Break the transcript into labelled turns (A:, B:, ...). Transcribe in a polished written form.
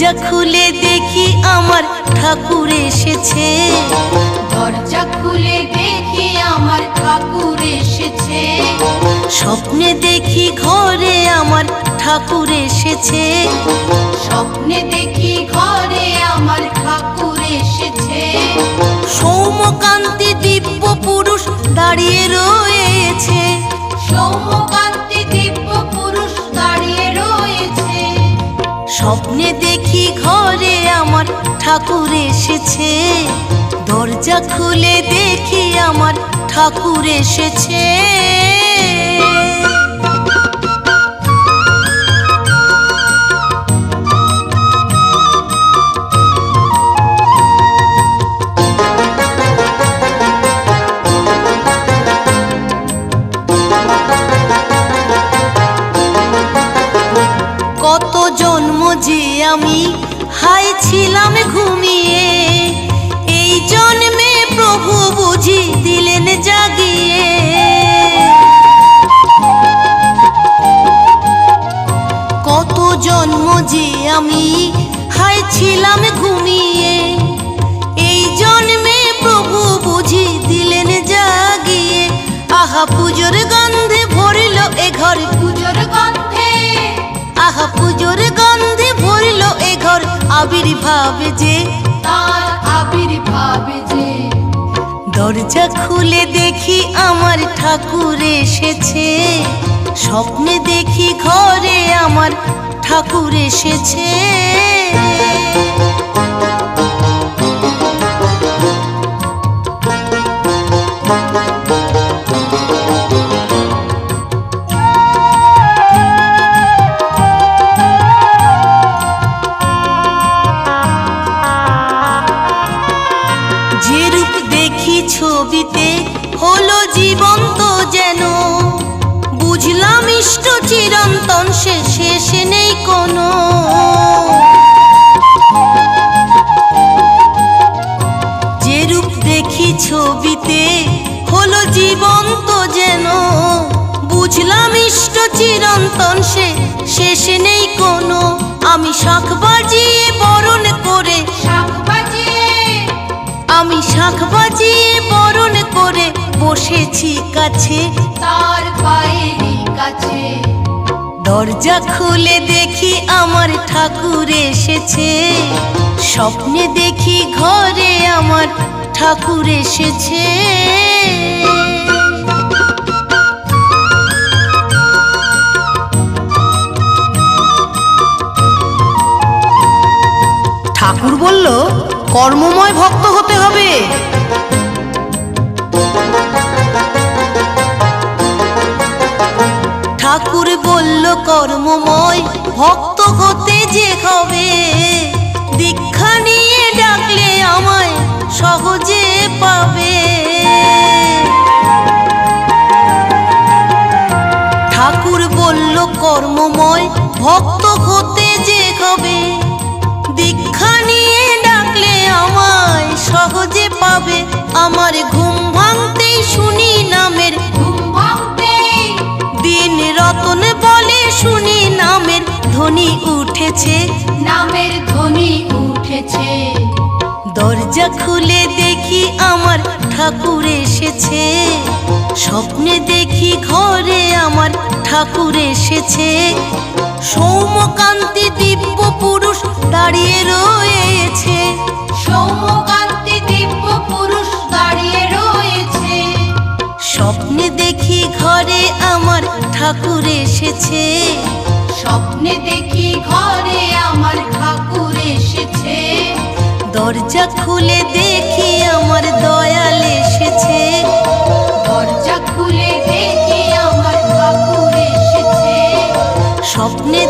A: দরজা খুলে দেখি আমার ঠাকুর এসেছে,
B: দরজা খুলে দেখি আমার ঠাকুর এসেছে।
A: স্বপ্নে দেখি ঘরে আমার ঠাকুর এসেছে,
B: স্বপ্নে দেখি ঘরে আমার ঠাকুর এসেছে।
A: সৌম্যকান্তি দিব্য পুরুষ দাঁড়িয়ে রয়েছে,
B: সৌম্যকান্তি দিব্য পুরুষ দাঁড়িয়ে রয়েছে।
A: স্বপ্নে দেখি ঘরে আমার ঠাকুর এসেছে, দরজা খুলে দেখি আমার ঠাকুর এসেছে। কত জন্ম যে আমি হাই ছিলাম ঘুমিয়ে, এই জন্মে প্রভু বুঝি দিলেন জাগিয়ে। কত জন্ম যে আমি হাই ছিলাম ঘুমিয়ে, এই জন্মে প্রভু বুঝি দিলেন জাগিয়ে। আহা পুজোর গন্ধে ভরিল এ ঘর,
B: পুজোর গন্ধে,
A: আহা পুজোর গন্ধে ভরিল এ ঘর, আবির্ভাব যে
B: তার আবির্ভাব যে।
A: দরজা খুলে দেখি আমার ঠাকুর এসেছে, স্বপ্নে দেখি ঘরে আমার ঠাকুর এসেছে। যে রূপ দেখি ছবিতে হলো জীবন্ত যেন, বুঝলাম ইষ্ট চিরন্তন সে শেষ নেই কোনো। যে রূপ দেখি ছবিতে হলো জীবন্ত যেন, বুঝলাম ইষ্ট চিরন্তন সে শেষ নেই কোনো। আমি শাঁখ বাজিয়ে বরণ করে,
B: শাঁখ বাজিয়ে,
A: আমি শাঁখ বাজিয়ে বরণ করে বসেছি কাছে,
B: তার পায়েরই কাছে।
A: দরজা খুলে দেখি আমার ঠাকুর এসেছে, স্বপ্নে দেখি ঘরে আমার ঠাকুর এসেছে। ঠাকুর বলল কর্মময় ভক্ত হতে হবে। ঠাকুর বলল কর্মময় ভক্ত হতে যে হবে, দীক্ষা নিয়ে ডাকলে আমায় সহজে পাবে। ঠাকুর বলল কর্মময় ভক্ত হতে যে হবে, দীক্ষা নিয়ে ডাকলে আমায় সহজে পাবে। আমার ঘুম ভাঙতেই শুনি নামের,
B: ঘুম ভাঙতেই
A: দিন রতন বলে শুনি নামের ধ্বনি উঠেছে,
B: নামের ধ্বনি উঠেছে।
A: দরজা খুলে দেখি আমার ঠাকুর এসেছে, স্বপ্নে দেখি ঘরে আমার ঠাকুর এসেছে। সৌম্যকান্তি দিব্য পুরুষ দাঁড়িয়ে রয়েছে,
B: সৌম্যকান্তি দিব্য পুরুষ দাঁড়িয়ে রয়েছে।
A: স্বপ্নে দেখি ঘরে আমার ঠাকুর এসেছে,
B: স্বপ্নে দেখি ঘরে আমার ঠাকুর এসেছে।
A: দরজা খুলে দেখি আমার দয়াল এসেছে,
B: দরজা খুলে দেখি আমার ঠাকুর এসেছে।
A: স্বপ্নে